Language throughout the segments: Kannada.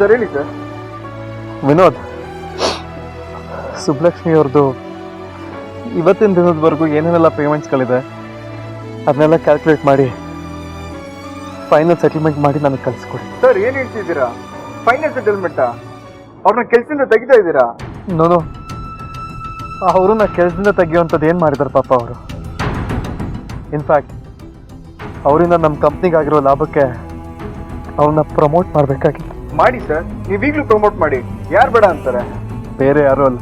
ಸರ್ ಹೇಳಿ ಸರ್. ವಿನೋದ್, ಸುಬ್ಲಕ್ಷ್ಮಿ ಅವ್ರದ್ದು ಇವತ್ತಿನ ದಿನದವರೆಗೂ ಏನೇನೆಲ್ಲ ಪೇಮೆಂಟ್ಸ್ಗಳಿದೆ ಅದನ್ನೆಲ್ಲ ಕ್ಯಾಲ್ಕುಲೇಟ್ ಮಾಡಿ ಫೈನಲ್ ಸೆಟಲ್ಮೆಂಟ್ ಮಾಡಿ ನನಗೆ ಕಳಿಸ್ಕೊಡಿ. ಸರ್ ಏನು ಹೇಳ್ತಿದ್ದೀರಾ? ಫೈನಲ್ ಸೆಟಲ್ಮೆಂಟಾ? ಅವ್ರನ್ನ ಕೆಲಸದಿಂದ ತೆಗಿತಾ ಇದ್ದೀರಾ? ನೋನು, ಅವ್ರನ್ನ ಕೆಲಸದಿಂದ ತೆಗಿಯುವಂಥದ್ದು ಏನು ಮಾಡಿದಾರೆ ಪಾಪ ಅವರು. ಇನ್ಫ್ಯಾಕ್ಟ್ ಅವರಿಂದ ನಮ್ಮ ಕಂಪ್ನಿಗಾಗಿರೋ ಲಾಭಕ್ಕೆ ಅವ್ರನ್ನ ಪ್ರಮೋಟ್ ಮಾಡಬೇಕಾಗಿತ್ತು. ಮಾಡಿ ಸರ್, ನೀವೀಗಲೂ ಪ್ರಮೋಟ್ ಮಾಡಿ. ಯಾರು ಬೇಡ ಅಂತಾರೆ? ಬೇರೆ ಯಾರು ಅಲ್ಲ,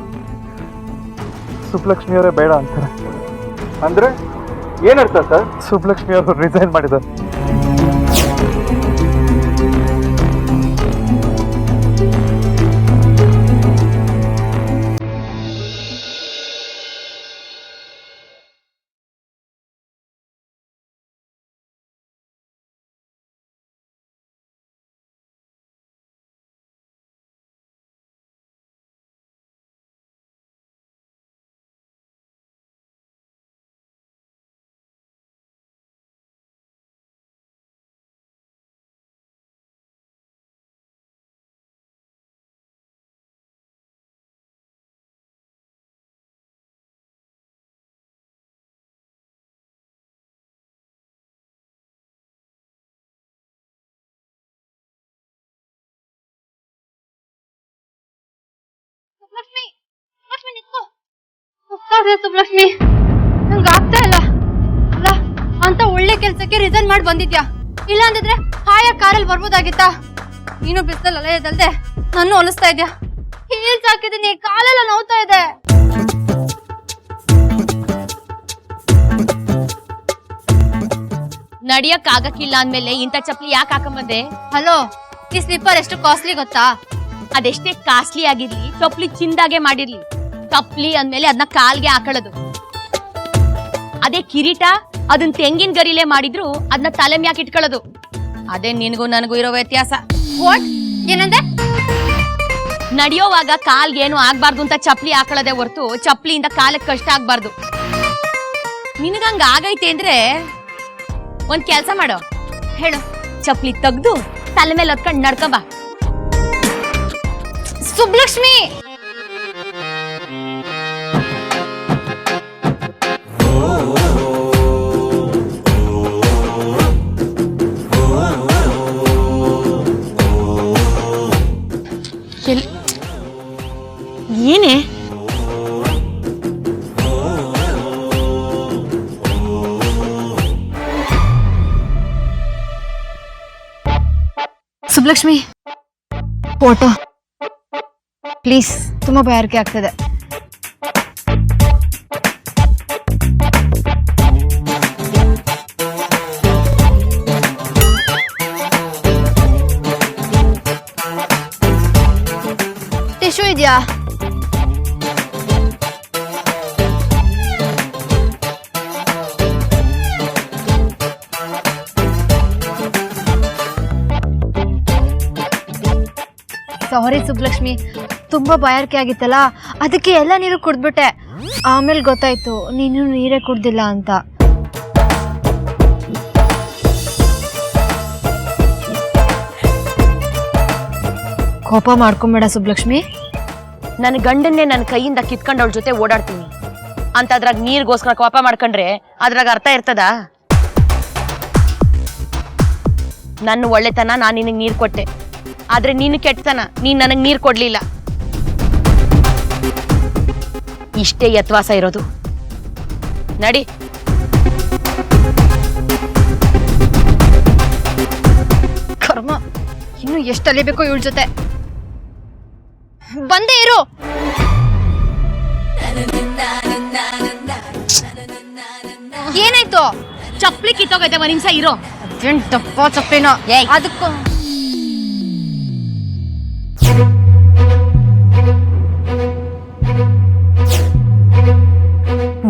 ಸುಬ್ಲಕ್ಷ್ಮಿಯವರೇ ಬೇಡ ಅಂತಾರೆ. ಅಂದರೆ ಏನರ್ಥ ಸರ್? ಸುಬ್ಲಕ್ಷ್ಮಿ ಅವರು ರಿಸೈನ್ ಮಾಡಿದ್ದಾರೆ. ಸುಬ್ಲಕ್ಷ್ಮಿ, ಸುಬ್ಲಕ್ಷ್ಮಿ ನಿಂತ್ಕೋ. ಸುಸ್ತಾಗಿದೆ ಸುಬ್ಲಕ್ಷ್ಮಿ, ನಂಗೆ ಆಗ್ತಾ ಇಲ್ಲ. ಅಲ್ಲ, ಅಂತ ಒಳ್ಳೆ ಕೆಲ್ಸಕ್ಕೆ ರಿಸೈನ್ ಮಾಡಿ ಬಂದಿದ್ಯಾ? ಇಲ್ಲ ಅಂದಿದ್ರೆ ಹಾಯಾಗಿ ಕಾರಲ್ಲಿ ಬರ್ಬೋದಾಗಿತ್ತಾ? ನೀನು ಬಿಸಿಲಲ್ಲಿ ಅಲೆಯೋದಲ್ದೆ ನಾನು ಹೊಲಿಸ್ತಾ ಇದ್ಯಾ. ಹೀಲ್ಸ್ ಹಾಕಿದೀನಿ, ಕಾಲೆಲ್ಲ ನೋವ್ತಾ ಇದೆ. ನಡಿಯಕ್ ಆಗಕ್ಕಿಲ್ಲ ಅಂದ್ಮೇಲೆ ಇಂಥ ಚಪ್ಪಲಿ ಯಾಕೆ ಹಾಕೊಂಬಂದೆ? ಹಲೋ, ಈ ಸ್ಲಿಪ್ಪರ್ ಎಷ್ಟು ಕಾಸ್ಟ್ಲಿ ಗೊತ್ತಾ? ಅದೆಷ್ಟೇ ಕಾಸ್ಟ್ಲಿ ಆಗಿರ್ಲಿ, ಚಪ್ಪಲಿ ಚಿಂದಾಗೆ ಮಾಡಿರ್ಲಿ, ಚಪ್ಪಲಿ ಅಂದ್ಮೇಲೆ ಅದನ್ನ ಕಾಲ್ಗೆ ಹಾಕೊಳ್ಳೋದು. ಅದೇ ಕಿರೀಟ, ಅದನ್ನ ತೆಂಗಿನ ಗರಿಲೆ ಮಾಡಿದ್ರು ಅದನ್ನ ತಲೆ ಮ್ಯಾಕ್ ಇಟ್ಕೊಳ್ಳೋದು. ಅದೇ ನಿನಗೂ ನನಗೂ ಇರೋ ವ್ಯತ್ಯಾಸ. ವಾಟ್? ಏನಂದೆ? ನಡೆಯೋವಾಗ ಕಾಲ್ಗೆ ಏನು ಆಗ್ಬಾರ್ದು ಅಂತ ಚಪ್ಪಲಿ ಹಾಕೊಳ್ಳೋದೇ ಹೊರ್ತು ಚಪ್ಪಲಿಯಿಂದ ಕಾಲಕ್ಕೆ ಕಷ್ಟ ಆಗ್ಬಾರ್ದು. ನಿನಗಂಗ ಆಗೈತೆ ಅಂದ್ರೆ ಒಂದ್ ಕೆಲ್ಸ ಮಾಡೋ, ಹೇಳು, ಚಪ್ಪಲಿ ತೆಗ್ದು ತಲೆ ಮೇಲೆ ಹೊತ್ಕೊಂಡು ನಡ್ಕೊಂಬ. ಸುಬ್ಲಕ್ಷ್ಮಿ, ಏನೇ ಸುಬ್ಲಕ್ಷ್ಮಿ, ಫೋಟೋ ಪ್ಲೀಸ್. ತುಂಬಾ ಬಾಯಾರಿಕೆ ಆಗ್ತದೆ. ಟಿಶ್ಯೂ ಇದೆಯಾ? ಸಾರಿ ಸುಬ್ಲಕ್ಷ್ಮಿ, ತುಂಬಾ ಬಾಯಾರಿಕೆ ಆಗಿತ್ತಲ್ಲ, ಅದಕ್ಕೆ ಎಲ್ಲ ನೀರು ಕುಡ್ದ್ಬಿಟ್ಟೆ. ಆಮೇಲೆ ಗೊತ್ತಾಯ್ತು ನೀನು ನೀರೇ ಕುಡ್ದಿಲ್ಲ ಅಂತ. ಕೋಪ ಮಾಡ್ಕೊಂಬೇಡ ಸುಬ್ಲಕ್ಷ್ಮಿ. ನನ್ನ ಗಂಡನ್ನೇ ನನ್ನ ಕೈಯಿಂದ ಕಿತ್ಕೊಂಡು ಅವಳ ಜೊತೆ ಓಡಾಡ್ತೀನಿ ಅಂತ ಅದ್ರಾಗ ನೀರ್ಗೋಸ್ಕರ ಕೋಪ ಮಾಡ್ಕೊಂಡ್ರೆ ಅದ್ರಾಗ ಅರ್ಥ ಇರ್ತದ? ನನ್ನ ಒಳ್ಳೆತನ ನಾನು ನಿನಗೆ ನೀರು ಕೊಟ್ಟೆ, ಆದ್ರೆ ನೀನು ಕೆಟ್ಟತನ ನೀನ್ ನನಗೆ ನೀರು ಕೊಡ್ಲಿಲ್ಲ. ಇಷ್ಟೇ ಯತ್ವಾಸ ಇರೋದು. ನಡಿ. ಕರ್ಮ, ಇನ್ನು ಎಷ್ಟು ಅಲಿಬೇಕೋ ಇವಳ ಜೊತೆ. ಬಂದೇ ಇರು. ಏನಾಯ್ತು? ಚಪ್ಪಲಿ ಕಿತ್ತೋಗೈತೆ, ಒಂದ್ ನಿಮಿಷ ಇರೋ. ಅದೇನ್ ದಪ್ಪ ಚಪ್ಪಲಿನೋ ಅದಕ್ಕೂ.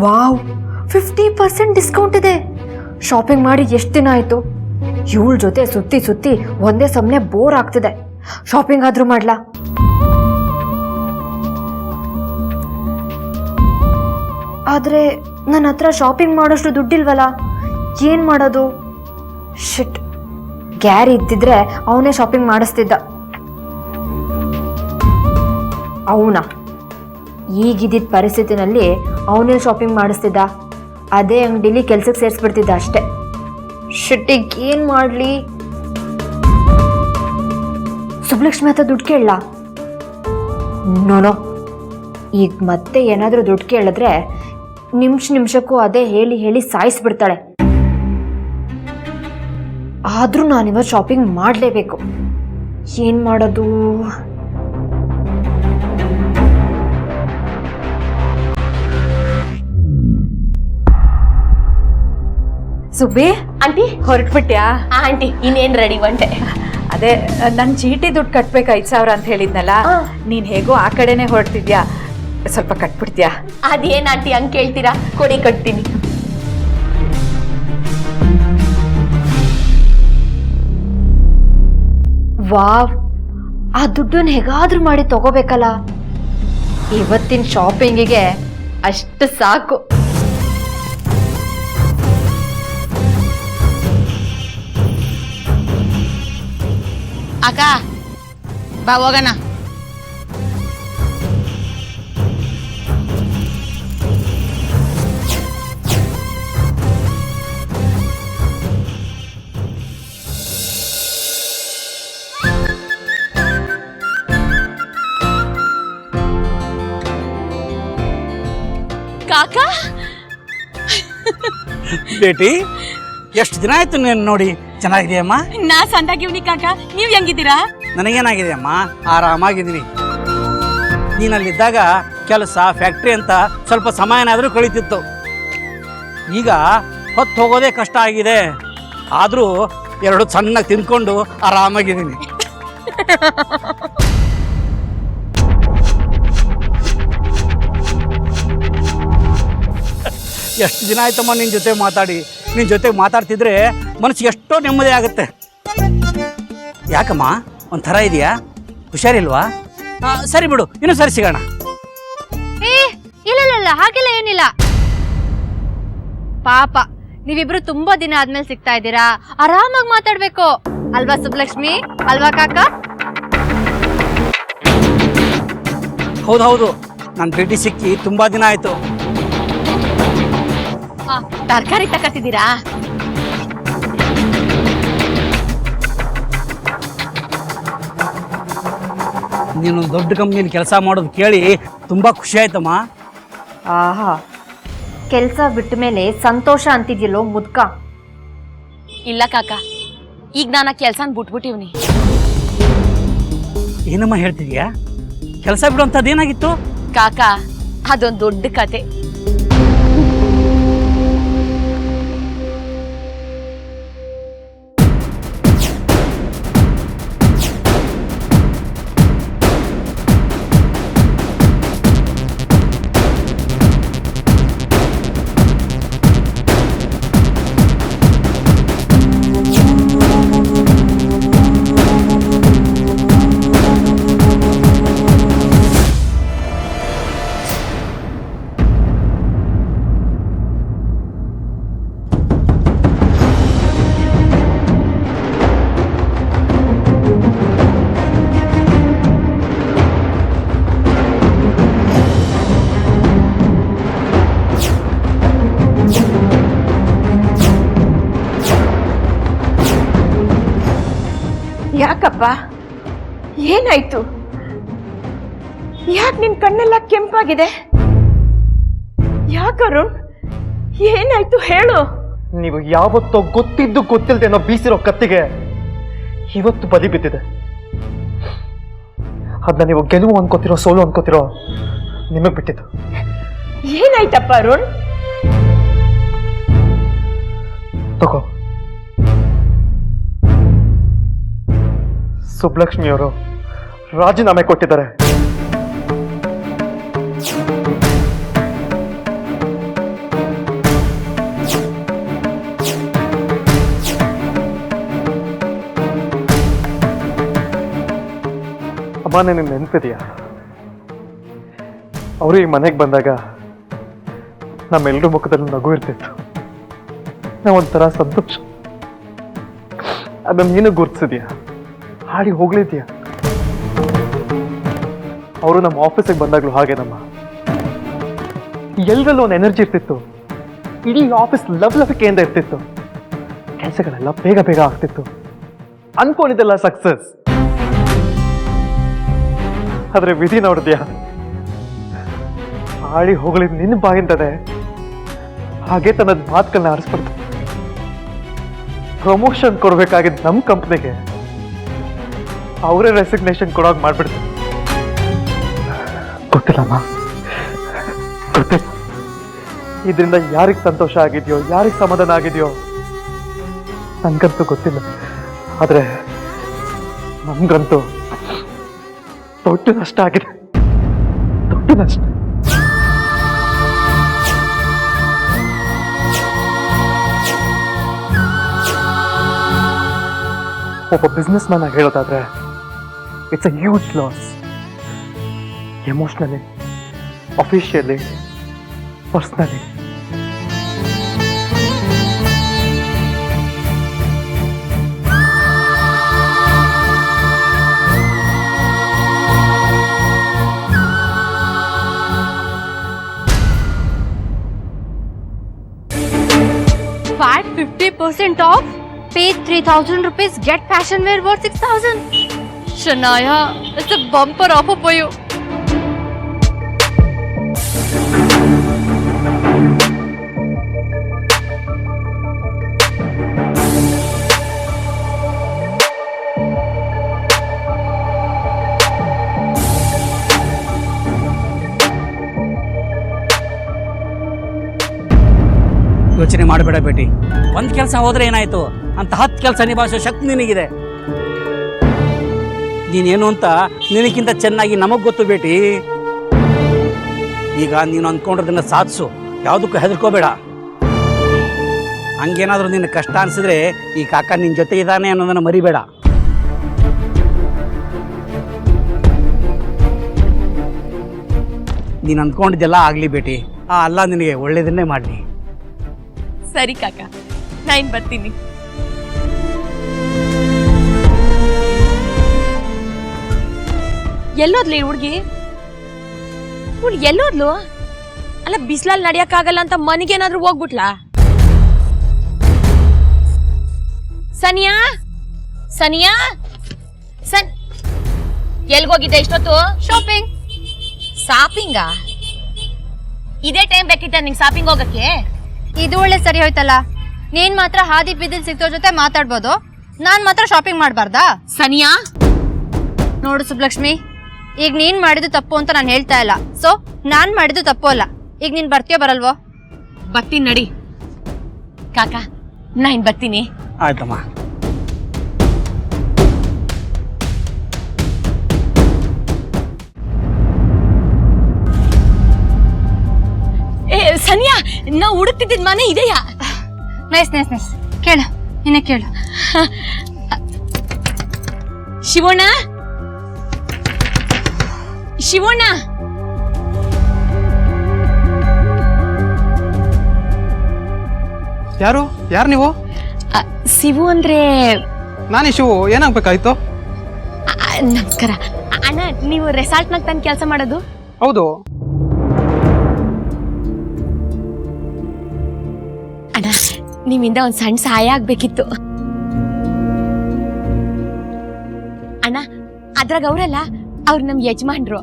ವಾವ್, 50% ಡಿಸ್ಕೌಂಟ್ ಇದೆ. ಶಾಪಿಂಗ್ ಮಾಡಿ ಎಷ್ಟು ದಿನ ಆಯ್ತು? ಇವಳ ಜೊತೆ ಸುತ್ತಿ ಸುತ್ತಿ ಒಂದೇ ಸಮನೆ ಬೋರ್ ಆಗ್ತಿದೆ. ಶಾಪಿಂಗ್ ಆದ್ರೂ ಮಾಡ್ಲಾ? ಆದ್ರೆ ನನ್ನ ಹತ್ರ ಶಾಪಿಂಗ್ ಮಾಡೋಷ್ಟು ದುಡ್ಡಿಲ್ವಲ್ಲ, ಏನ್ ಮಾಡೋದು? ಶಿಟ್, ಗ್ಯಾರಿ ಇದ್ದಿದ್ರೆ ಅವನೇ ಶಾಪಿಂಗ್ ಮಾಡಿಸ್ತಿದ್ದ. ಅವನ ಈಗಿದ್ದಿದ್ದ ಪರಿಸ್ಥಿತಿನಲ್ಲಿ ಅವನೇ ಶಾಪಿಂಗ್ ಮಾಡಿಸ್ತಿದ್ದ, ಅದೇ ಅಂಗಡಿಲಿ ಕೆಲ್ಸಕ್ಕೆ ಸೇರಿಸ್ಬಿಡ್ತಿದ್ದ ಅಷ್ಟೆ. ಶಿಟ್ಟಿಗೆ ಏನು ಮಾಡಲಿ? ಸುಬ್ಲಕ್ಷ್ಮಿ ಹತ್ರ ದುಡ್ಡು ಕೇಳಲ್ಲ. ನೋನೋ, ಈಗ ಮತ್ತೆ ಏನಾದರೂ ದುಡ್ಡು ಕೇಳಿದ್ರೆ ನಿಮಿಷಕ್ಕೂ ಅದೇ ಹೇಳಿ ಹೇಳಿ ಸಾಯಿಸ್ಬಿಡ್ತಾಳೆ. ಆದರೂ ನಾನಿವತ್ತು ಶಾಪಿಂಗ್ ಮಾಡಲೇಬೇಕು. ಏನು ಮಾಡೋದು? ಸುಬ್ಬಿ, ಆಂಟಿ ಹೊರಟ್ಬಿಟ್ಯಾ? ಆಂಟಿ ಇನ್ನೇನ್ ರೆಡಿ ಒಂಟೆ. ಅದೇ ನನ್ ಚೀಟಿ ದುಡ್ಡು ಕಟ್ಬೇಕು 5,000 ಅಂತ ಹೇಳಿದ್ನಲ್ಲ, ನೀನ್ ಹೇಗೋ ಆ ಕಡೆನೆ ಹೊರಡ್ತಿದ್ಯಾ, ಸ್ವಲ್ಪ ಕಟ್ಬಿಡ್ತೀಯಾ? ಅದೇನ್ ಆಂಟಿ ಹಂಗ್ ಕೇಳ್ತೀರಾ, ಕೊಡಿ ಕಟ್ತೀನಿ. ವಾವ್, ಆ ದುಡ್ಡನ್ನ ಹೇಗಾದ್ರೂ ಮಾಡಿ ತಗೋಬೇಕಲ್ಲ. ಇವತ್ತಿನ ಶಾಪಿಂಗಿಗೆ ಅಷ್ಟು ಸಾಕು. ಅಕ್ಕ ಬಾ ಹೋಗೋಣ. ಕಾಕಾ ಬೇಟಿ, ಎಷ್ಟು ದಿನ ಆಯ್ತು ನೀನು ನೋಡಿ. ಚೆನ್ನಾಗಿದೆಯಮ್ಮ? ನಾ ಸಂದಾಗಿವ್ನಿ ಕಾಕ, ನೀವ್ ಹೆಂಗಿದ್ದೀರಾ? ನನಗೇನಾಗಿದೆಯಮ್ಮ, ಆರಾಮಾಗಿದ್ದೀನಿ. ನೀನಲ್ಲಿದ್ದಾಗ ಕೆಲಸ ಫ್ಯಾಕ್ಟ್ರಿ ಅಂತ ಸ್ವಲ್ಪ ಸಮಯನಾದರೂ ಕಳೀತಿತ್ತು. ಈಗ ಹೊತ್ತು ಹೋಗೋದೇ ಕಷ್ಟ ಆಗಿದೆ. ಆದರೂ ಎರಡು ಸಣ್ಣಗೆ ತಿಂದ್ಕೊಂಡು ಆರಾಮಾಗಿದ್ದೀನಿ. ಎಷ್ಟು ದಿನ ಆಯ್ತಮ್ಮ ನಿನ್ನ ಜೊತೆ ಮಾತಾಡಿ. ನಿನ್ನ ಜೊತೆ ಮಾತಾಡ್ತಿದ್ರೆ ಮನಸ್ಸಿಗೆ ಎಷ್ಟೋ ನೆಮ್ಮದಿ ಆಗುತ್ತೆ. ಯಾಕಮ್ಮ ಒಂಥರ ಇದೆಯಾ? ಹುಷಾರಿಲ್ವಾ? ಸರಿ ಬಿಡು, ಇನ್ನೂ ಸರಿ ಸಿಗೋಣ. ಇಲ್ಲ ಹಾಗೆಲ್ಲ ಏನಿಲ್ಲ. ಪಾಪ ನೀವಿಬ್ರು ತುಂಬಾ ದಿನ ಆದ್ಮೇಲೆ ಸಿಗ್ತಾ ಇದ್ದೀರಾ, ಆರಾಮಾಗಿ ಮಾತಾಡ್ಬೇಕು ಅಲ್ವಾ ಸುಬ್ಲಕ್ಷ್ಮಿ? ಅಲ್ವಾ ಕಾಕ? ಹೌದು, ನನ್ನ ಭೇಟಿ ಸಿಕ್ಕಿ ತುಂಬಾ ದಿನ ಆಯ್ತು. ತರಕಾರಿ ತಕತಿದ್ದೀರಾ? ನೀನು ದೊಡ್ಡ ಕಂಪ್ನಿಯಲ್ಲಿ ಕೆಲಸ ಮಾಡೋದು ಕೇಳಿ ತುಂಬಾ ಖುಷಿ ಆಯ್ತಮ್ಮ. ಆಹಾ, ಕೆಲಸ ಬಿಟ್ಟ ಮೇಲೆ ಸಂತೋಷ ಅಂತಿದ್ಯಲ್ಲೋ ಮುದ್ಕ. ಇಲ್ಲ ಕಾಕ, ಈಗ ನಾನು ಕೆಲ್ಸನ ಬಿಟ್ಬಿಟ್ಟಿವ್ನಿ. ಏನಮ್ಮ ಹೇಳ್ತಿದ್ಯಾ? ಕೆಲಸ ಬಿಡುವಂಥದ್ದೇನಾಗಿತ್ತು? ಕಾಕ, ಅದೊಂದು ದೊಡ್ಡ ಕತೆ. ಯಾಕಪ್ಪ, ಏನಾಯ್ತು? ಯಾಕೆ ನಿನ್ ಕಣ್ಣೆಲ್ಲ ಕೆಂಪಾಗಿದೆ? ಯಾಕರುಣ್, ಏನಾಯ್ತು ಹೇಳು. ನೀವು ಯಾವತ್ತೋ ಗೊತ್ತಿದ್ದು ಗೊತ್ತಿಲ್ದೇನೋ ಬೀಸಿರೋ ಕತ್ತಿಗೆ ಇವತ್ತು ಬಲಿ ಬಿದ್ದಿದೆ. ಅದನ್ನ ನೀವು ಗೆಲುವು ಅನ್ಕೋತಿರೋ ಸೋಲು ಅನ್ಕೋತಿರೋ ನಿಮಗ್ ಬಿಟ್ಟಿದ್ದು. ಏನಾಯ್ತಪ್ಪ ಅರುಣ್? ತಗೋ, ಸುಬ್ಲಕ್ಷ್ಮಿಯವರು ರಾಜೀನಾಮೆ ಕೊಟ್ಟಿದ್ದಾರೆ. ಅಮ್ಮ, ನಿನಗೆ ನೆನಪಿದೆಯಾ? ಅವರು ಈ ಮನೆಗೆ ಬಂದಾಗ ನಮ್ಮೆಲ್ಲರ ಮುಖದಲ್ಲಿ ನಗು ಇರ್ತಿತ್ತು. ನಾವೊಂಥರ ಸಂತೋಷ. ಅದನ್ನ ನೀನು ಗುರ್ತಿಸಿದ್ಯಾ? ಹಾಡಿ ಹೋಗ್ಲಿದ್ಯಾ? ಅವರು ನಮ್ಮ ಆಫೀಸಿಗೆ ಬಂದಾಗಲೂ ಹಾಗೆ ನಮ್ಮ ಎಲ್ಲರಲ್ಲೂ ಒಂದು ಎನರ್ಜಿ ಇರ್ತಿತ್ತು. ಇಡೀ ಆಫೀಸ್ ಲವಲವಿಕೆಯಿಂದ ಇರ್ತಿತ್ತು. ಕೆಲಸಗಳೆಲ್ಲ ಬೇಗ ಬೇಗ ಆಗ್ತಿತ್ತು. ಅನ್ಕೊಂಡಿದ್ದೆಲ್ಲ ಸಕ್ಸಸ್. ಆದ್ರೆ ವಿಧಿ ನೋಡಿದ್ಯಾ, ಆಳಿ ಹೋಗಲಿದ್ ನಿನ್ನ ಬಾಯಿಂದದೆ ಹಾಗೆ ತನ್ನದ ಮಾತುಗಳನ್ನ ಆರಿಸ್ಬಿಡ್ತು. ಪ್ರಮೋಷನ್ ಕೊಡ್ಬೇಕಾಗಿದ್ದ ನಮ್ಮ ಕಂಪ್ನಿಗೆ ಅವರೇ ರೆಸಿಗ್ನೇಷನ್ ಕೊಡೋಕೆ ಮಾಡ್ಬಿಡ್ತು. ಗೊತ್ತಿಲ್ಲಮ್ಮ, ಗೊತ್ತಿಲ್ಲ. ಇದರಿಂದ ಯಾರಿಗೆ ಸಂತೋಷ ಆಗಿದೆಯೋ, ಯಾರಿಗೆ ಸಮಾಧಾನ ಆಗಿದೆಯೋ ನನ್ಗಂತೂ ಗೊತ್ತಿಲ್ಲ. ಆದ್ರೆ ನಮ್ಗಂತೂ ದೊಡ್ಡ ನಷ್ಟ ಆಗಿದೆ, ದೊಡ್ಡ ನಷ್ಟ. ಒಬ್ಬ ಬಿಸ್ನೆಸ್ ಮ್ಯಾನ್ ಆಗಿ ಹೇಳೋದಾದ್ರೆ it's a huge loss. Emotionally, officially, personally. VAT 50% off. Pay 3,000 rupees. Get fashion wear worth 6,000. Shania, it's a bumper offer for you. ಯೋಚನೆ ಮಾಡಬೇಡ ಬೇಟಿ. ಒಂದು ಕೆಲಸ ಹೋದ್ರೆ ಏನಾಯ್ತು ಅಂತ 10 ಕೆಲಸ ನಿಭಾಯಿಸೋ ಶಕ್ತಿ ನಿನಗಿದೆ. ನೀನೇನು ಅಂತ ನಿನಗಿಂತ ಚೆನ್ನಾಗಿ ನಮಗ್ ಗೊತ್ತು ಬೇಟಿ. ಈಗ ನೀನು ಅಂದ್ಕೊಂಡಿರೋದನ್ನ ಸಾಧಿಸು, ಯಾವುದಕ್ಕೂ ಹೆದರ್ಕೋಬೇಡ. ಹಂಗೇನಾದ್ರೂ ನಿನ್ನ ಕಷ್ಟ ಅನ್ಸಿದ್ರೆ ಈ ಕಾಕ ನಿನ್ನ ಜೊತೆ ಇದ್ದಾನೆ ಅನ್ನೋದನ್ನ ಮರಿಬೇಡ. ನೀನು ಅಂದ್ಕೊಂಡಿದ್ದೆಲ್ಲ ಆಗ್ಲಿ ಬೇಟಿ. ಆ ಅಲ್ಲ ನಿನಗೆ ಒಳ್ಳೇದನ್ನೇ ಮಾಡಲಿ. ಸರಿ ಕಾಕ, ನಾ ಇನ್ ಬರ್ತೀನಿ. ಎಲ್ಲೋದ್ಲಿ ಹುಡ್ಗಿ? ಎಲ್ಲೋದ್ಲು? ಅಲ್ಲ, ಬಿಸ್ಲಲ್ಲಿ ನಡಿಯಕ್ಕಾಗಲ್ಲ ಅಂತ ಮನೆಗೇನಾದ್ರೂ ಹೋಗ್ಬಿಟ್ಲಾ? ಸನಿಯಾ, ಸನಿಯಾ, ಎಲ್ಗೋಗಿದ್ದೆ ಇಷ್ಟೊತ್ತು? ಶಾಪಿಂಗ್. ಶಾಪಿಂಗಾ? ಇದೇ ಟೈಮ್ ಬೇಕಿತ್ತ ನಿಂಗೆ ಶಾಪಿಂಗ್ ಹೋಗಕ್ಕೆ? ಇದು ಒಳ್ಳೆ ಸರಿ ಹೋಯ್ತಲ್ಲ. ನೀನ್ ಮಾತ್ರ ಹಾದಿ ಬೀದಿಲ್ ಸಿಗ್ತೋರ್ ಜೊತೆ ಮಾತಾಡ್ಬೋದು, ನಾನ್ ಮಾತ್ರ ಶಾಪಿಂಗ್ ಮಾಡ್ಬಾರ್ದಾ? ಸನಿಯಾ, ನೋಡು ಸುಬ್ಲಕ್ಷ್ಮಿ, ಈಗ ನೀನ್ ಮಾಡಿದ್ದು ತಪ್ಪು ಅಂತ ನಾನು ಹೇಳ್ತಾ ಇಲ್ಲ. ಸೊ ನಾನ್ ಮಾಡಿದ್ದು ತಪ್ಪು ಅಲ್ಲ. ಈಗ ನೀನ್ ಬರ್ತೀಯೋ ಬರಲ್ವೋ? ಬರ್ತೀನಿ ನಡಿ. ಕಾಕ, ನಾ ಇನ್ ಬರ್ತೀನಿ. ಆಯ್ತಮ್ಮ. ಏ ಸನಿಯಾ, ನಾ ಹುಡುಕ್ತಿದ್ದ ಮನೆ ಇದೆಯಾ? Nice nice nice. ಕೇಳು, ನಿನ್ನೆ ಕೇಳು. ಶಿವಣ್ಣ, ಶಿವಣ್ಣ, ಯಾರು ನೀವು? ಶಿವು ಅಂದ್ರೆ ನಾನು ಶಿವು. ಏನಾಗ್ಬೇಕಾಯ್ತು? ನಮಸ್ಕಾರ ಅಣ್ಣ. ನೀವು ರೆಸಾರ್ಟ್ನಾಗ ತಂದು ಕೆಲಸ ಮಾಡೋದು? ಹೌದು. ಅಣ್ಣ, ನಿಮ್ಮಿಂದ ಒಂದ್ ಸಣ್ಣ ಸಹಾಯ ಆಗ್ಬೇಕಿತ್ತು ಅಣ್ಣ. ಅದ್ರಾಗ ಅವರಲ್ಲ, ಅವ್ರು ನಮ್ ಯಜಮಾನ್ರು.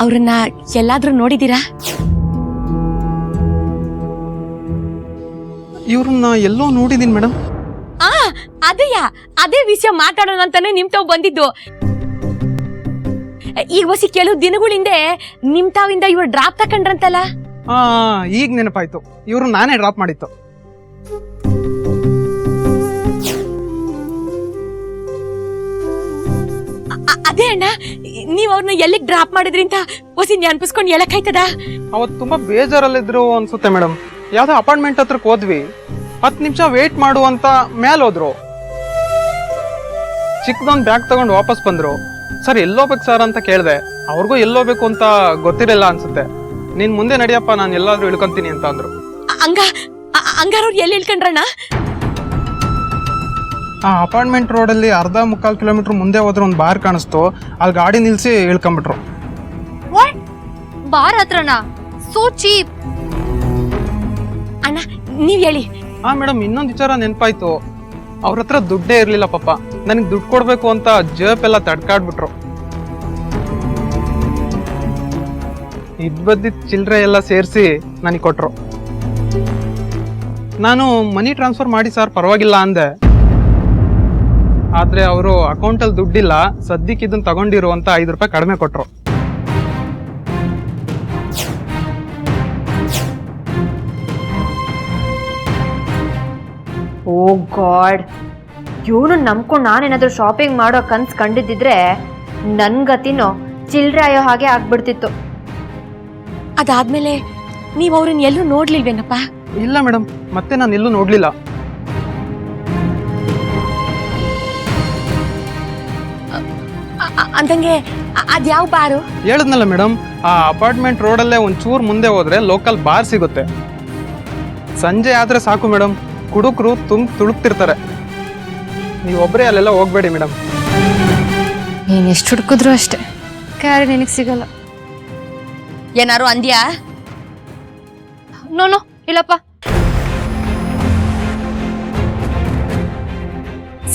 ಅವ್ರನ್ನ ಎಲ್ಲಾದ್ರೂ ನೋಡಿದೀರಾ? ಇವ್ರನ್ನ ಎಲ್ಲೋ ನೋಡಿದೀನಿ ಮೇಡಮ್. ಅದೇ ವಿಷಯ ಮಾತಾಡೋಣ ಅಂತಾನೆ ನಿಮ್ ತಾವ್ ಬಂದಿದ್ದು. ಈಗ ಹೊಸಿ ಕೆಲವು ದಿನಗಳಿಂದೆ ನಿಮ್ ತಾವಿಂದ ಇವ್ರು ಡ್ರಾಪ್ ತಕೊಂಡ್ರಂತಲ್ಲ? ಈಗ ನೆನಪಾಯ್ತು. ಇವ್ರು ನಾನೇ ಡ್ರಾಪ್ ಮಾಡಿತ್ತು. ಅದೇ ಅಣ್ಣ, ನೀವ್ ಅವ್ರನ್ನ ಎಲ್ಲಿಗೆ ಡ್ರಾಪ್ ಮಾಡಿದ್ರಿ ಅಂತ ಹೊಸಿ ನೆನ್ಪಿಸ್ಕೊಂಡು ಹೇಳಕ್ಕಾಯ್ತದ? ಅವತ್ತು ತುಂಬಾ ಬೇಜಾರಲ್ಲಿದ್ರು ಅನ್ಸುತ್ತೆ ಮೇಡಮ್. ಯಾವ್ದೋ ಅಪಾರ್ಟ್ಮೆಂಟ್ ಹತ್ರಕ್ಕೆ ಹೋದ್ವಿ. 10 ನಿಮಿಷ ವೇಟ್ ಮಾಡು ಅಂತ ಮೇಲ್ ಹೋದ್ರು. ಚಿಕ್ಕದೊಂದು ಬ್ಯಾಗ್ ತಗೊಂಡು ವಾಪಸ್ ಬಂದ್ರು. ಸರ್ ಎಲ್ಲೋಗ್ಬೇಕು ಸರ್ ಅಂತ ಕೇಳಿದೆ. ಅವ್ರಿಗೂ ಎಲ್ಲೋಗ್ಬೇಕು ಅಂತ ಗೊತ್ತಿರಲಿಲ್ಲ ಅನ್ಸುತ್ತೆ. ನೀನ್ ಮುಂದೆ ನಡಿಯಪ್ಪ, ನಾನು ಎಲ್ಲಾದ್ರೂ ಇಳ್ಕೊಂತೀನಿ ಅಂತ ಅಂದ್ರು. ಹಂಗಾರ ಅವ್ರು ಎಲ್ಲಿ ಇಳ್ಕೊಂಡ್ರಣ್ಣ? ಆ ಅಪಾರ್ಟ್ಮೆಂಟ್ ರೋಡಲ್ಲಿ ಅರ್ಧ ಮುಕ್ಕಾಲು ಕಿಲೋಮೀಟ್ರ್ ಮುಂದೆ ಹೋದ್ರೆ ಒಂದು ಬಾರ್ ಕಾಣಿಸ್ತು, ಅಲ್ಲಿ ಗಾಡಿ ನಿಲ್ಲಿಸಿ ಇಳ್ಕೊಂಬಿಟ್ರು. ವಾಟ್? ಬಾರ್ ಹತ್ರನಾ? So cheap. ಅಣ್ಣ ನೀವ್ ಹೇಳಿ. ಮೇಡಮ್, ಇನ್ನೊಂದು ವಿಚಾರ ನೆನಪಾಯ್ತು. ಅವ್ರ ಹತ್ರ ದುಡ್ಡೇ ಇರಲಿಲ್ಲ ಪಾಪ. ನನಗೆ ದುಡ್ಡು ಕೊಡಬೇಕು ಅಂತ ಜೇಬೆಲ್ಲ ತಡ್ಕಾಡ್ಬಿಟ್ರು. ಇದ್ಬದ್ದಿದ್ದ ಚಿಲ್ಲರೆ ಎಲ್ಲ ಸೇರಿಸಿ ನನಗೆ ಕೊಟ್ರು. ನಾನು ಮನಿ ಟ್ರಾನ್ಸ್ಫರ್ ಮಾಡಿ ಸರ್ ಪರವಾಗಿಲ್ಲ ಅಂದೆ. ಆದರೆ ಅವರು ಅಕೌಂಟಲ್ಲಿ ದುಡ್ಡಿಲ್ಲ, ಸದ್ಯಕ್ಕೆ ಇದನ್ನು ತಗೊಂಡಿರು ಅಂತ 5 ರೂಪಾಯಿ ಕಡಿಮೆ ಕೊಟ್ಟರು. ಓ ಗಾಡ್, ಇವನು ನಂಬ್ಕೊಂಡು ನಾನೇನಾದರೂ ಶಾಪಿಂಗ್ ಮಾಡೋ ಕನ್ಸು ಕಂಡಿದ್ದಿದ್ರೆ ನನ್ನ ಗತಿನೋ ಚಿಲ್ಲರೆ ಅಯ್ಯೋ ಹಾಗೆ ಆಗ್ಬಿಡ್ತಿತ್ತು. ಅದಾದ್ಮೇಲೆ ನೀವ್ ಅವ್ರನ್ನ ಎಲ್ಲೂ ನೋಡ್ಲಿಲ್ವೇನಪ್ಪ? ಇಲ್ಲ ಮೇಡಮ್, ಮತ್ತೆ ನಾನು ಎಲ್ಲೂ ನೋಡಲಿಲ್ಲ. ಅಂದಂಗೆ ಅದ್ಯಾವ ಬಾರು? ಹೇಳಿದ್ನಲ್ಲ ಮೇಡಮ್, ಆ ಅಪಾರ್ಟ್ಮೆಂಟ್ ರೋಡಲ್ಲೇ ಒಂಚೂರು ಮುಂದೆ ಹೋದ್ರೆ ಲೋಕಲ್ ಬಾರ್ ಸಿಗುತ್ತೆ. ಸಂಜೆ ಆದರೆ ಸಾಕು ಮೇಡಮ್, ಕುಡುಕರು ತುಳುಕ್ತಿರ್ತಾರೆ. ನೀವೊಬ್ಬರೇ ಅಲ್ಲೆಲ್ಲ ಹೋಗ್ಬೇಡಿ ಮೇಡಮ್. ನೀನು ಎಷ್ಟು ಹುಡುಕಿದ್ರು ಅಷ್ಟೇ, ಕ್ಯಾರಿ ನಿನಗೆ ಸಿಗಲ್ಲ. ಏನಾರು ಅಂದ್ಯಾ? ನೋ ಇಲ್ಲಪ್ಪ.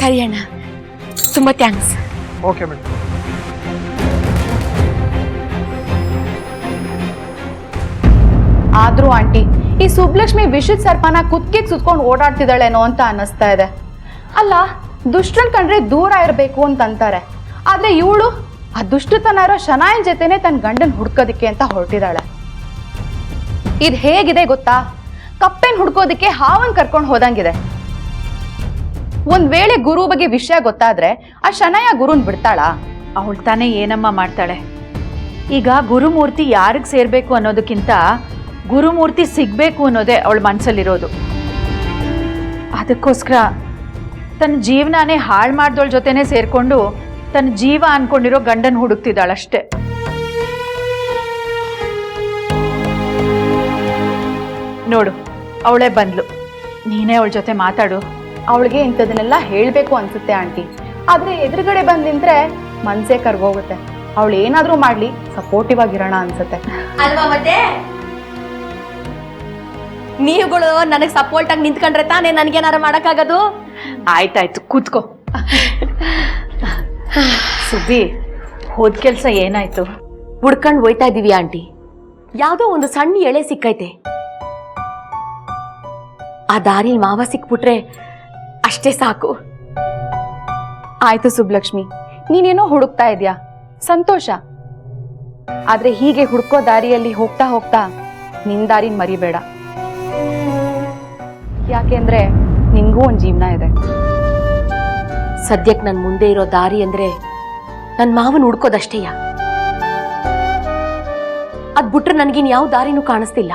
ಸರಿ ಅಣ್ಣ, ತುಂಬಾ ಥ್ಯಾಂಕ್ಸ್. Okay madam. ಆದ್ರೂ ಆಂಟಿ, ಈ ಸುಬ್ಲಕ್ಷ್ಮಿ ವಿಷದ ಸರ್ಪನ ಕುತ್ತಿಗೆ ಸುತ್ಕೊಂಡು ಓಡಾಡ್ತಿದ್ದಾಳೇನೋ ಅಂತ ಅನ್ನಿಸ್ತಾ ಇದೆ. ಅಲ್ಲ, ದುಷ್ಟನ್ ಕಂಡ್ರೆ ದೂರ ಇರಬೇಕು ಅಂತ ಅಂತಾರೆ, ಆದ್ರೆ ಇವಳು ಆ ದುಷ್ಟತನ ಇರೋ ಶನಾಯನ್ ಜೊತೆನೆ ತನ್ನ ಗಂಡನ್ ಹುಡ್ಕೋದಿಕ್ಕೆ ಅಂತ ಹೊರಟಿದ್ದಾಳೆ. ಇದು ಹೇಗಿದೆ ಗೊತ್ತಾ? ಕಪ್ಪೆನ್ ಹುಡ್ಕೋದಿಕ್ಕೆ ಹಾವನ್ ಕರ್ಕೊಂಡು ಹೋದಂಗಿದೆ. ಒಂದ್ ವೇಳೆ ಗುರು ಬಗ್ಗೆ ವಿಷಯ ಗೊತ್ತಾದ್ರೆ ಆ ಶನಯ ಗುರುನ್ ಬಿಡ್ತಾಳಾ? ಅವಳು ತಾನೇ ಏನಮ್ಮ ಮಾಡ್ತಾಳೆ. ಈಗ ಗುರುಮೂರ್ತಿ ಯಾರಿಗೆ ಸೇರ್ಬೇಕು ಅನ್ನೋದಕ್ಕಿಂತ ಗುರುಮೂರ್ತಿ ಸಿಗ್ಬೇಕು ಅನ್ನೋದೇ ಅವಳ ಮನಸ್ಸಲ್ಲಿರೋದು. ಅದಕ್ಕೋಸ್ಕರ ತನ್ನ ಜೀವನನೇ ಹಾಳು ಮಾಡ್ದೋಳ ಜೊತೆನೆ ಸೇರ್ಕೊಂಡು ತನ್ನ ಜೀವ ಅನ್ಕೊಂಡಿರೋ ಗಂಡನ್ ಹುಡುಕ್ತಿದ್ದಾಳಷ್ಟೇ. ನೋಡು, ಅವಳೇ ಬಂದ್ಲು. ನೀನೇ ಅವಳ ಜೊತೆ ಮಾತಾಡು. ಅವಳಿಗೆ ಇಂಥದನ್ನೆಲ್ಲ ಹೇಳ್ಬೇಕು ಅನ್ಸುತ್ತೆ ಆಂಟಿ, ಆದ್ರೆ ಎದುರುಗಡೆ ಬಂದ್ ನಿಂತ್ರೆ ಮನ್ಸೇ ಕರ್ಗೋಗುತ್ತೆ. ಅವಳು ಏನಾದ್ರೂ ಮಾಡ್ಲಿ, ಸಪೋರ್ಟಿವ್ ಆಗಿರೋಣ ಅನ್ಸುತ್ತೆ ಅಲ್ವಾ? ಮತ್ತೆ ನೀವುಗಳು ನನಗೆ ಸಪೋರ್ಟ್ ಆಗಿ ನಿಂತ್ಕೊಂಡ್ರೆ ತಾನೇ ನನಗೇನಾರು ಮಾಡಕ್ಕಾಗದು. ಆಯ್ತಾಯ್ತು, ಕೂತ್ಕೋ. ಸುಬ್ಬಿ, ಹೋದ ಕೆಲಸ ಏನಾಯ್ತು? ಹುಡ್ಕೊಂಡು ಹೋಯ್ತಾ ಇದೀವಿ ಆಂಟಿ. ಯಾವ್ದೋ ಒಂದು ಸಣ್ಣ ಎಳೆ ಸಿಕ್ಕೈತೆ. ಆ ದಾರಿಲಿ ಮಾವ ಸಿಕ್ಬಿಟ್ರೆ ಅಷ್ಟೇ ಸಾಕು. ಆಯ್ತು ಸುಬ್ಲಕ್ಷ್ಮಿ, ನೀನೇನೋ ಹುಡುಕ್ತಾ ಇದ್ಯಾ, ಸಂತೋಷ. ಆದ್ರೆ ಹೀಗೆ ಹುಡ್ಕೋ ದಾರಿಯಲ್ಲಿ ಹೋಗ್ತಾ ಹೋಗ್ತಾ ನಿನ್ ದಾರಿನ ಮರಿಬೇಡ. ಯಾಕೆಂದ್ರೆ ನಿನ್ಗೂ ಒಂದ್ ಜೀವನ ಇದೆ. ಸದ್ಯಕ್ಕೆ ನನ್ ಮುಂದೆ ಇರೋ ದಾರಿ ಅಂದ್ರೆ ನನ್ ಮಾವನ್ ಹುಡ್ಕೋದಷ್ಟೇಯ. ಅದ್ ಬಿಟ್ರೆ ನನ್ಗಿನ್ ಯಾವ ದಾರಿನೂ ಕಾಣಿಸ್ತಿಲ್ಲ.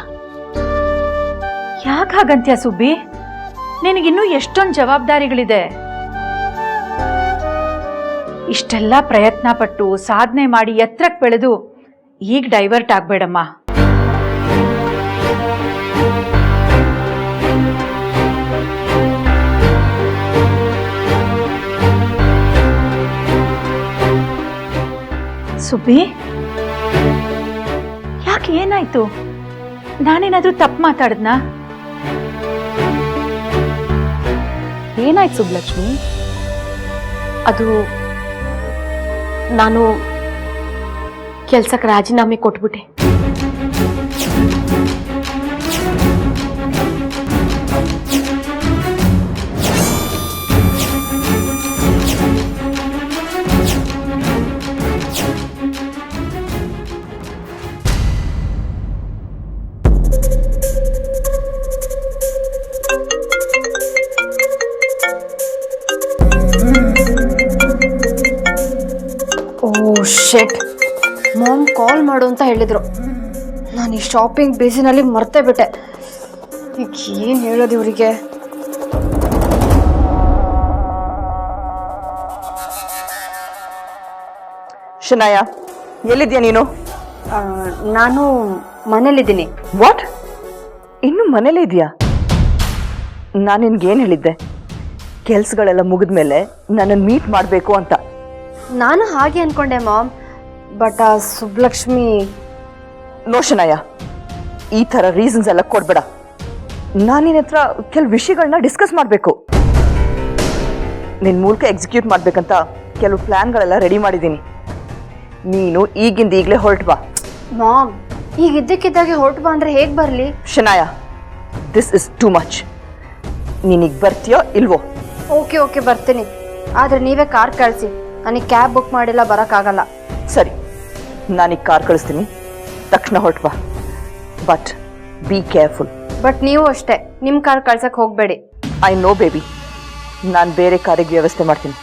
ಯಾಕೆ ಹಾಗಂತ್ಯ ಸುಬ್ಬಿ? ನಿನಗಿನ್ನೂ ಎಷ್ಟೊಂದು ಜವಾಬ್ದಾರಿಗಳಿದೆ. ಇಷ್ಟೆಲ್ಲ ಪ್ರಯತ್ನ ಪಟ್ಟು ಸಾಧನೆ ಮಾಡಿ ಎತ್ತರಕ್ಕೆ ಬೆಳೆದು ಈಗ ಡೈವರ್ಟ್ ಆಗ್ಬೇಡಮ್ಮ. ಸುಬ್ಬಿ, ಯಾಕೆ ಏನಾಯ್ತು? ನಾನೇನಾದ್ರೂ ತಪ್ಪು ಮಾತಾಡಿದ್ನಾ? ಏನಾಯ್ತು ಸುಬ್ಲಕ್ಷ್ಮಿ? ಅದು ನಾನು ಕೆಲ್ಸಕ್ಕೆ ರಾಜೀನಾಮೆ ಕೊಟ್ಬಿಟ್ಟೆ. ಶೆಟ್, ಮಾಮ್ ಕಾಲ್ ಮಾಡು ಅಂತ ಹೇಳಿದ್ರು. ನಾನು ಈ ಶಾಪಿಂಗ್ ಬೇಸಿನಲ್ಲಿ ಮರ್ತೇ ಬಿಟ್ಟೆ. ಈಗ ಏನು ಹೇಳೋದು ಇವರಿಗೆ? ಶನಾಯ, ಎಲ್ಲಿದ್ಯಾ ನೀನು? ನಾನು ಮನೇಲಿದ್ದೀನಿ. ವಾಟ್? ಇನ್ನು ಮನೇಲಿ ಇದೆಯಾ? ನಾನು ನಿನ್ಗೇನು ಹೇಳಿದ್ದೆ? ಕೆಲ್ಸಗಳೆಲ್ಲ ಮುಗಿದ್ಮೇಲೆ ನನ್ನನ್ನು ಮೀಟ್ ಮಾಡಬೇಕು ಅಂತ. ನಾನು ಹಾಗೆ ಅನ್ಕೊಂಡೆ ಮಾಮ್, ಬಟ್ ಆ ಸುಬ್ಲಕ್ಷ್ಮಿ ನೋ ಶನಯ, ಈ ಥರ ರೀಸನ್ಸ್ ಎಲ್ಲ ಕೊಡ್ಬೇಡ. ನಾನು ನಿನ್ನ ಹತ್ರ ಕೆಲವು ವಿಷಯಗಳನ್ನ ಡಿಸ್ಕಸ್ ಮಾಡಬೇಕು. ನಿನ್ನ ಮೂಲಕ ಎಕ್ಸಿಕ್ಯೂಟ್ ಮಾಡಬೇಕಂತ ಕೆಲವು ಪ್ಲ್ಯಾನ್ಗಳೆಲ್ಲ ರೆಡಿ ಮಾಡಿದ್ದೀನಿ. ನೀನು ಈಗಿಂದ ಈಗಲೇ ಹೊರಟು ಬಾ. ಮಾಮ್, ಈಗ ಇದ್ದಕ್ಕಿದ್ದಾಗೆ ಹೊರಟು ಬಾ ಅಂದರೆ ಹೇಗೆ ಬರಲಿ? Shanaya, this is too much. ನೀನೀಗ ಬರ್ತೀಯೋ ಇಲ್ವೋ? ಓಕೆ ಓಕೆ ಬರ್ತೀನಿ, ಆದರೆ ನೀವೇ ಕಾರ್ ಕಳಿಸಿ. ನನಗೆ ಕ್ಯಾಬ್ ಬುಕ್ ಮಾಡಿಲ್ಲ, ಬರೋಕ್ಕಾಗಲ್ಲ. ಸರಿ, ನಾನೀಗ ಕಾರ್ ಕಳಿಸ್ತೀನಿ, ತಕ್ಷಣ ಹೊರಟು ಬಾ. But be careful. ಬಟ್ ನೀವು ಅಷ್ಟೇ, ನಿಮ್ಮ ಕಾರ್ ಕಳ್ಸಕ್ಕೆ ಹೋಗಬೇಡಿ. ಐ ನೋ ಬೇಬಿ, ನಾನು ಬೇರೆ ಕಾರಿಗೆ ವ್ಯವಸ್ಥೆ ಮಾಡ್ತೀನಿ.